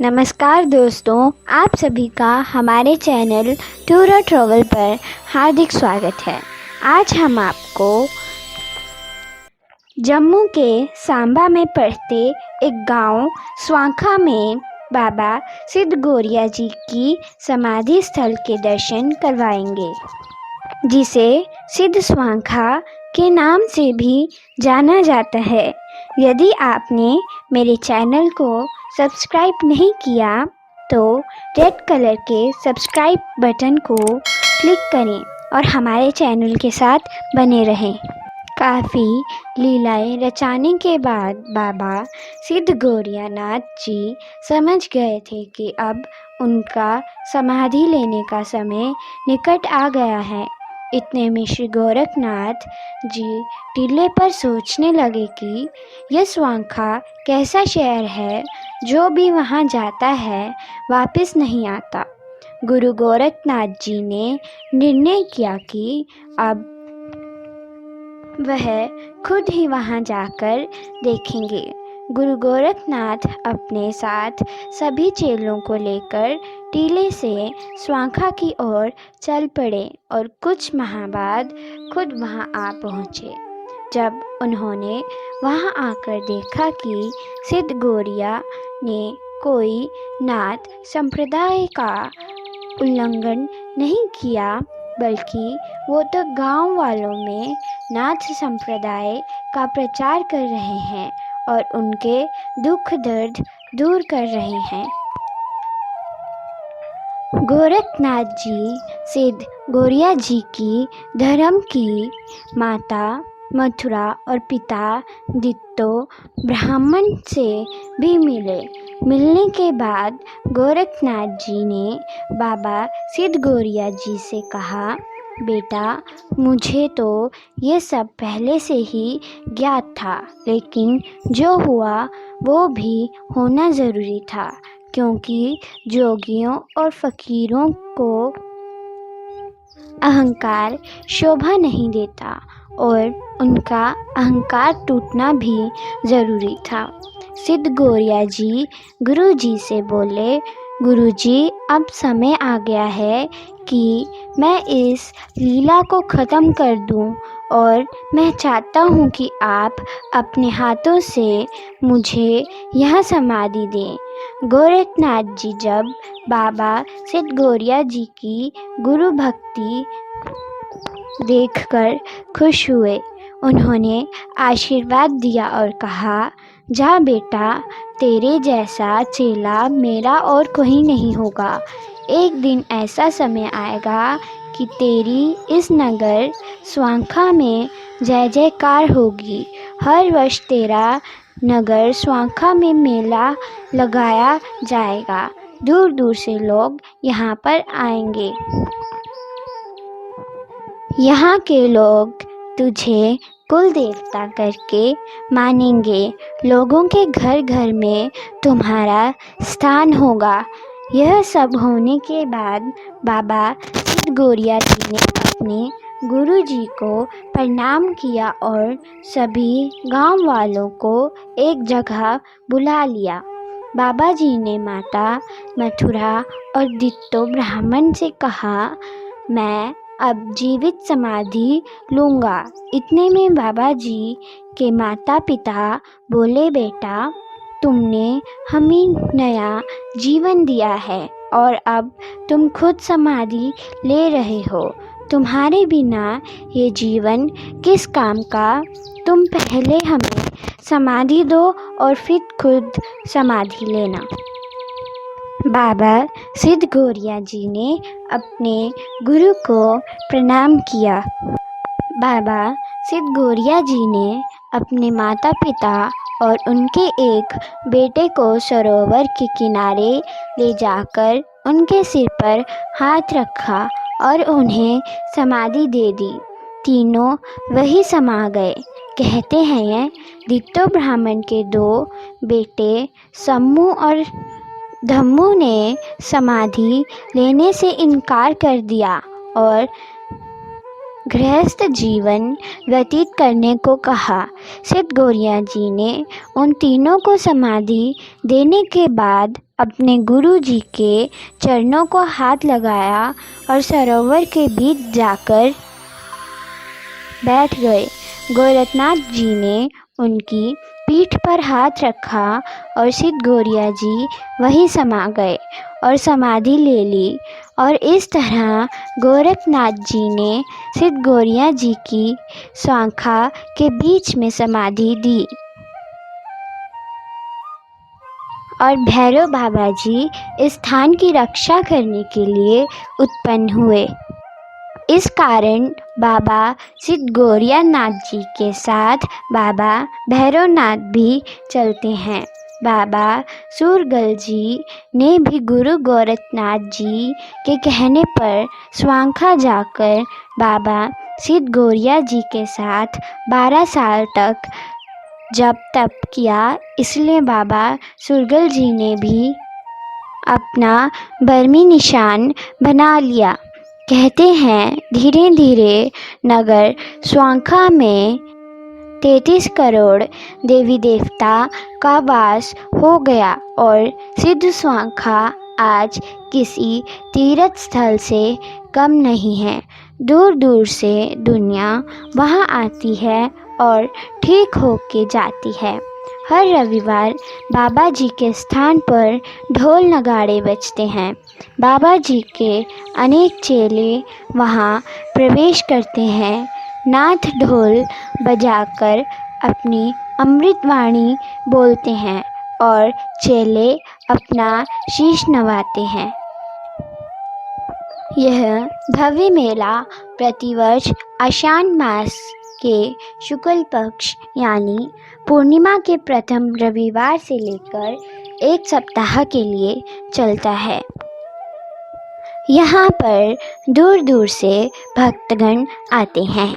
नमस्कार दोस्तों, आप सभी का हमारे चैनल टूर और ट्रैवल पर हार्दिक स्वागत है। आज हम आपको जम्मू के सांबा में पड़ते एक गांव स्वांखा में बाबा सिद्ध गौरिया जी की समाधि स्थल के दर्शन करवाएंगे, जिसे सिद्ध स्वांखा के नाम से भी जाना जाता है। यदि आपने मेरे चैनल को सब्सक्राइब नहीं किया तो रेड कलर के सब्सक्राइब बटन को क्लिक करें और हमारे चैनल के साथ बने रहें। काफ़ी लीलाएं रचाने के बाद बाबा सिद्ध गौरियानाथ जी समझ गए थे कि अब उनका समाधि लेने का समय निकट आ गया है। इतने में श्री गोरखनाथ जी टीले पर सोचने लगे कि यह स्वांखा कैसा शहर है, जो भी वहाँ जाता है वापस नहीं आता। गुरु गोरखनाथ जी ने निर्णय किया कि अब वह खुद ही वहाँ जाकर देखेंगे। गुरु गोरखनाथ अपने साथ सभी चेलों को लेकर टीले से स्वांखा की ओर चल पड़े और कुछ माह बाद खुद वहाँ आ पहुँचे। जब उन्होंने वहाँ आकर देखा कि सिद्ध गौरिया ने कोई नाथ संप्रदाय का उल्लंघन नहीं किया, बल्कि वो तो गांव वालों में नाथ संप्रदाय का प्रचार कर रहे हैं और उनके दुख दर्द दूर कर रहे हैं। गोरखनाथ जी सिद्ध गौरिया जी की धर्म की माता मथुरा और पिता दित्तो ब्राह्मण से भी मिलने के बाद गोरखनाथ जी ने बाबा सिद्ध गौरिया जी से कहा, बेटा, मुझे तो ये सब पहले से ही ज्ञात था, लेकिन जो हुआ वो भी होना ज़रूरी था, क्योंकि जोगियों और फ़कीरों को अहंकार शोभा नहीं देता और उनका अहंकार टूटना भी ज़रूरी था। सिद्ध गौरिया जी गुरु जी से बोले, गुरु जी, अब समय आ गया है कि मैं इस लीला को ख़त्म कर दूं और मैं चाहता हूं कि आप अपने हाथों से मुझे यह समाधि दें। गोरखनाथ जी जब बाबा सिद्ध गौरिया जी की गुरु भक्ति देखकर खुश हुए। उन्होंने आशीर्वाद दिया और कहा, जा बेटा, तेरे जैसा चेला मेरा और कोई नहीं होगा। एक दिन ऐसा समय आएगा कि तेरी इस नगर स्वांखा में जय जयकार होगी। हर वर्ष तेरा नगर स्वांखा में मेला लगाया जाएगा। दूर दूर से लोग यहाँ पर आएंगे। यहाँ के लोग तुझे कुल देवता करके मानेंगे। लोगों के घर घर में तुम्हारा स्थान होगा। यह सब होने के बाद बाबा सिद्ध गौरिया जी ने अपने गुरु जी को प्रणाम किया और सभी गांव वालों को एक जगह बुला लिया। बाबा जी ने माता मथुरा और दित्तो ब्राह्मण से कहा, मैं अब जीवित समाधि लूँगा। इतने में बाबा जी के माता पिता बोले, बेटा, तुमने हमें नया जीवन दिया है और अब तुम खुद समाधि ले रहे हो। तुम्हारे बिना ये जीवन किस काम का? तुम पहले हमें समाधि दो और फिर खुद समाधि लेना। बाबा सिद्ध गौरिया जी ने अपने गुरु को प्रणाम किया। बाबा सिद्ध गौरिया जी ने अपने माता पिता और उनके एक बेटे को सरोवर के किनारे ले जाकर उनके सिर पर हाथ रखा और उन्हें समाधि दे दी। तीनों वही समा गए। कहते हैं, दित्तो ब्राह्मण के दो बेटे सम्मू और धम्मू ने समाधि लेने से इनकार कर दिया और गृहस्थ जीवन व्यतीत करने को कहा। सिद्ध गौरिया जी ने उन तीनों को समाधि देने के बाद अपने गुरु जी के चरणों को हाथ लगाया और सरोवर के बीच जाकर बैठ गए। गोरखनाथ जी ने उनकी पीठ पर हाथ रखा और सिद्ध गौरिया जी वहीं समा गए और समाधि ले ली। और इस तरह गोरखनाथ जी ने सिद्ध गौरिया जी की स्वांखा के बीच में समाधि दी और भैरव बाबा जी इस स्थान की रक्षा करने के लिए उत्पन्न हुए। इस कारण बाबा सिद्ध गौरियानाथ जी के साथ बाबा भैरवनाथ भी चलते हैं। बाबा सूरगल जी ने भी गुरु गोरखनाथ जी के कहने पर स्वांखा जाकर बाबा सिद्ध गौरिया जी के साथ 12 साल तक जप तप किया। इसलिए बाबा सूरगल जी ने भी अपना बर्मी निशान बना लिया। कहते हैं धीरे धीरे नगर स्वांखा में 33 करोड़ देवी देवता का वास हो गया और सिद्ध स्वांखा आज किसी तीर्थ स्थल से कम नहीं है। दूर दूर से दुनिया वहाँ आती है और ठीक होके जाती है। हर रविवार बाबा जी के स्थान पर ढोल नगाड़े बजते हैं। बाबा जी के अनेक चेले वहाँ प्रवेश करते हैं। नाथ ढोल बजाकर अपनी अमृतवाणी बोलते हैं और चेले अपना शीश नवाते हैं। यह भव्य मेला प्रतिवर्ष आषाढ़ मास के शुक्ल पक्ष यानी पूर्णिमा के प्रथम रविवार से लेकर एक सप्ताह के लिए चलता है। यहाँ पर दूर दूर से भक्तगण आते हैं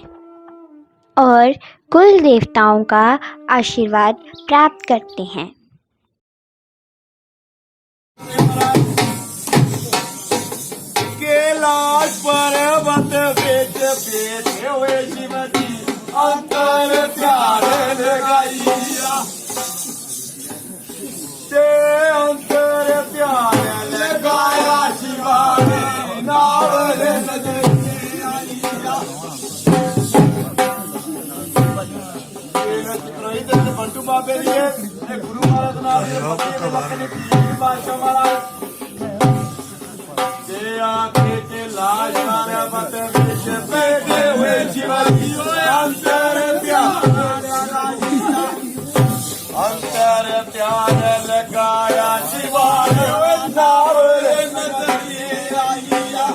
और कुल देवताओं का आशीर्वाद प्राप्त करते हैं। कैलाश पर्वत बेच बेचे हुए शिवजी अंतर प्यारे लगाइया ते अंतर प्यारे लगाया शिवा ने नावले नजरिया बंटू बाबे गुरु महाराज नाम बादशाह महाराज आंखें के लाश पर्वत बेच बैठे हुए शिवाजी अंतर प्यार लगाया शिवा ने नावले नजरिया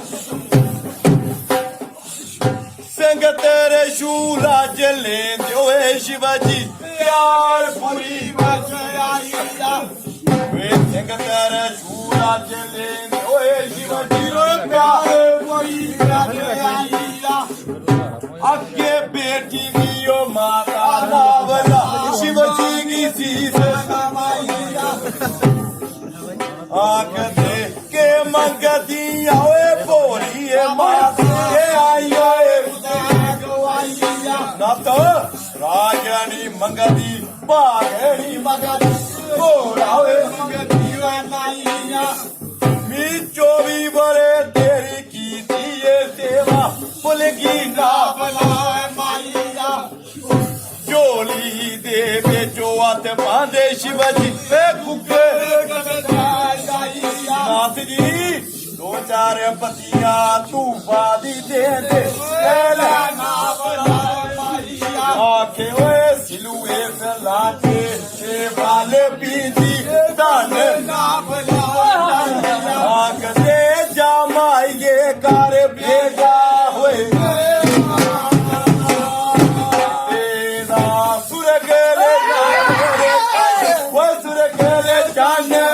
संग तेरे शूला जले हुए शिवाजी प्यार पूरी बचाया वे संग तेरे शूला जले अगे बेटी की माता नावला शिवजी की शीश आंख दे के मंगती आवे बोली माता ना तो राजनी मंगती बागनी मंगती बोलावे मंगती मी 24 बड़े तेरी की दिए सेवा पुलगी ना बनाए माइया जोली दे बेचो आत बांधे शिवजी कुके नाथ जी 2-4 पतिया तू बादी दे दे ना बनाए माइया आखे हुए सिलुए फैलाते वाले पीजी दान ना बनाए आंख दे जामाइए कर भेजा हुए तेरा सुरगले वो सुरगले जानने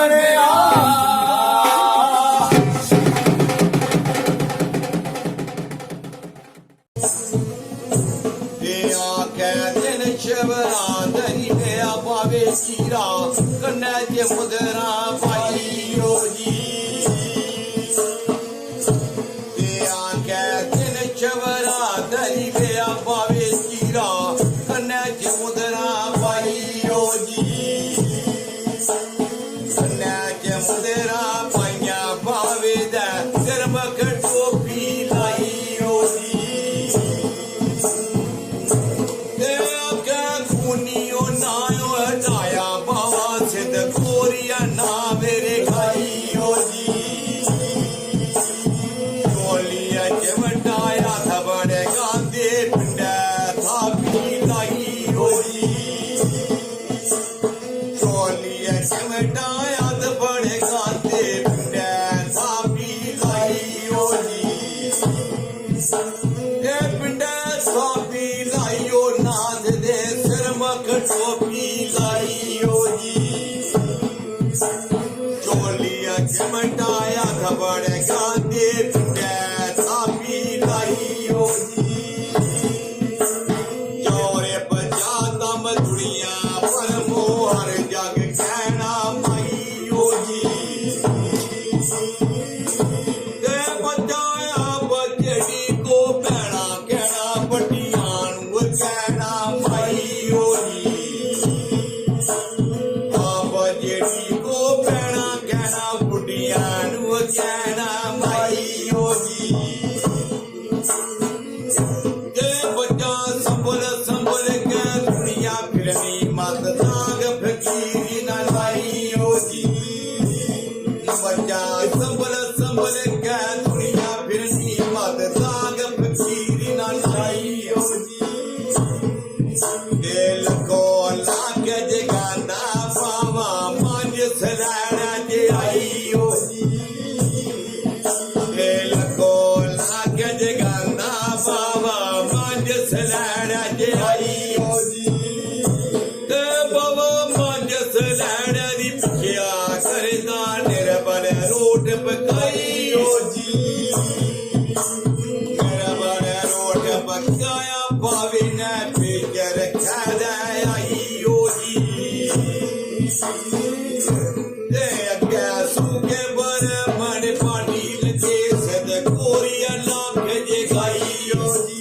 शिवराधरी ने पावे कीरा कन्या के मुद्रा पाई जी शिवराधरी ने पावे कीरा कन्या के मुद्रा पाई जी कन्या के मुद्रा मेरे खाई ओ जी चोलिया चमटाया था बड़े गांधे पिंडा था पी लाई ओ जी चोलिया चमटाया था बड़े गांधे पिंडा था पी लाई ओ जी ए पिंडा था पी लाई ओ नाथ दे सिर मक टोपी लाई ओ जी चोलिया चमटाया था बड़े गांधे पिंडा था पी लाई ओ जी चोरे बजाता मधुरिया पर मोहर जग कहना माई ओ जी ते बजाया बजड़ी को पैना कहना पटियान वो कहना माई ओ जी बजड़ी को पैना कहना पटियान वो कहना माई ओ जी के बच्चा संभल संभल के दुनिया फिरनी मत दाग फकीरी ना लाई ओ जी बच्चा संभल संभल के दुनिया फिरनी मत दाग फकीरी ना लाई ओ जी दिल को लाग जगाना पावा मांझ सलाना जे आई ओ जी दिल को लाग जगाना पावा मांझ सलाना जे आई ओ जी ते बाबा मांझ सलाना दी पिछया करदा निरबन रोट पकाई ओ जी निरबन रोट पकाया भावे ने पिचर खादा आई ओ जी ते अग्गे सूखे बर मन पानी लगे सद कोरिया लाख जे गाई ओ जी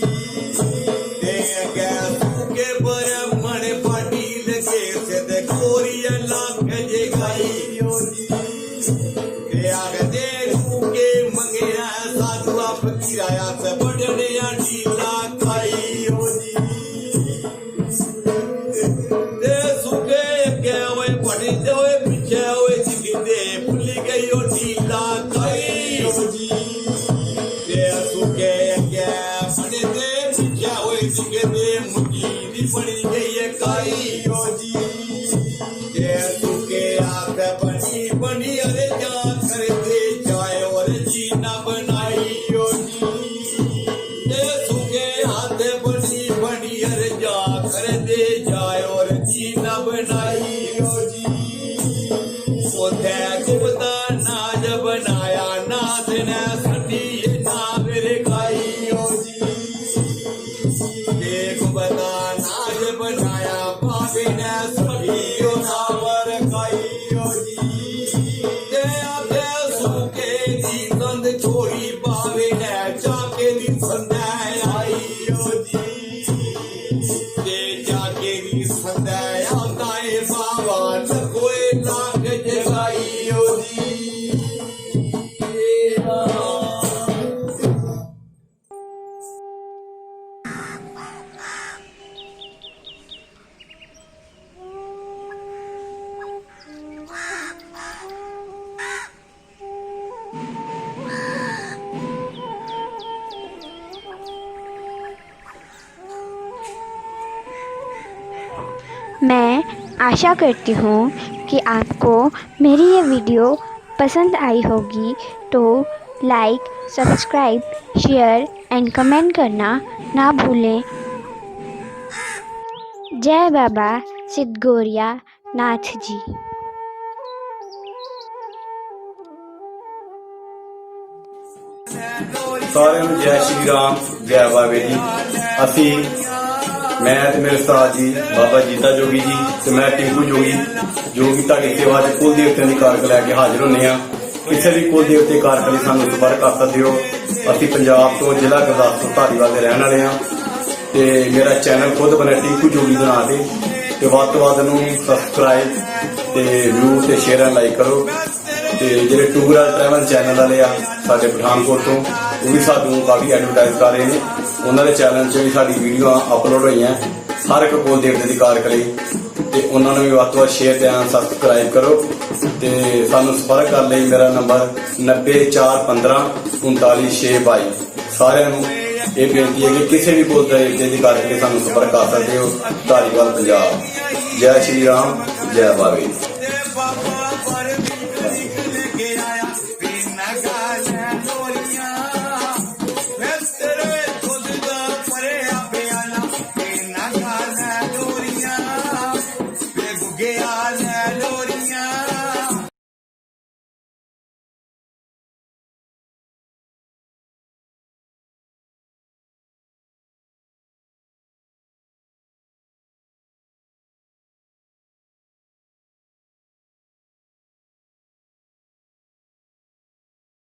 ते अग्गे सूखे बर मन पानी लगे सद कोरिया लाख जे गाई ओ जी ते आगदे सूखे मंगेरा साधुआ फकीराया से बड़ने ढीला खाई ओ जी ते सुखे के ओए पड़े ओए पीछे ओए जिगदे भूली गई ओ ढीला खाई ओ जी ते सुखे के पड़े दे पीछे ओए जिगदे मुठी दी पड़ी गई है खाई ओ जी ते सुखे आंख बनी बनी अरे जा कर दे चाय और जीना बनाई ओ जी ते सुखे हाथ बनी बनी अरे जा कर दे जाए और जीना बनाई ओ जी ओथे गुप्ता नाज बनाया नाथ ने सटी ना मेरे खाई ओ जी ते गुप्ता नाज बनाया बाबे ने सटी ओ नावर खाई ओ जी ते आगे सूखे दी कंद छोड़ी बाबे ने चाके दी संदा आई ओ जी ते जाके दी संदा आता है बाबा न कोई लाग जगाई ओ जी मैं आशा करती हूँ कि आपको मेरी ये वीडियो पसंद आई होगी, तो like, subscribe, share and comment करना ना भूलें। जय बाबा सिद्ध गौरिया नाथ जी। सारे जय श्री राम, जय बाबे जी। असी मैं ते मेरे उस्ताद जी बाबा जीता जोगी जी ते मैं टिंकू जोगी जो कि तुहाडी सेवा च कुल देवते की कारक लैके हाजिर होने आ। किसी भी कुल देवते कारक लई सानूं संपर्क कर सकते हो। असी पंजाब तो जिला गुरदासपुर धारीवाल दे रहण वाले हां ते मेरा चैनल खुद बने टिंकू जोगी दे नाम ते वध तो वध नूं सबसक्राइब ते व्यू ते शेयर एंड लाइक करो। ते ਜਿਹੜੇ ਟੂਰ ਐਂਡ ट्रैवल चैनल वाले आ ਸਾਡੇ ਪਠਾਨਕੋਟ ਤੋਂ ਉਹ ਵੀ ਸਾਨੂੰ ਕਾਫੀ ਐਡਵਰਟਾਈਜ਼ ਕਰ ਰਹੇ ਨੇ। ਉਹਨਾਂ ਦੇ ਚੈਨਲ 'ਚ ਵੀ ਸਾਡੀ ਵੀਡੀਓ ਅਪਲੋਡ ਹੋਈਆਂ ਹਰ ਇੱਕ ਕੋਲ ਦੇਵਤੇ ਦੀ ਕਾਰ ਕਰੇ ਤੇ ਉਹਨਾਂ ਨੂੰ ਵੀ ਵੱਧ ਤੋਂ ਵੱਧ ਸ਼ੇਅਰ ਤੇ ਸਬਸਕ੍ਰਾਈਬ ਕਰੋ ਤੇ ਸਾਨੂੰ ਸੰਪਰਕ ਕਰਨ ਲਈ ਮੇਰਾ ਨੰਬਰ 90415 39622। ਸਾਰਿਆਂ ਨੂੰ ਇਹ ਬੇਨਤੀ ਹੈ ਕਿ ਕਿਸੇ ਵੀ ਪੁਲਿਸ ਦੇ ਦੀ ਕਰਕੇ ਸਾਨੂੰ ਸੰਪਰਕ ਕਰ ਸਕਦੇ ਹੋ। ਧਾਰੀਵਾਲ ਪੰਜਾਬ। ਜੈ ਸ਼੍ਰੀ ਰਾਮ, ਜੈ ਬਾਵੇ।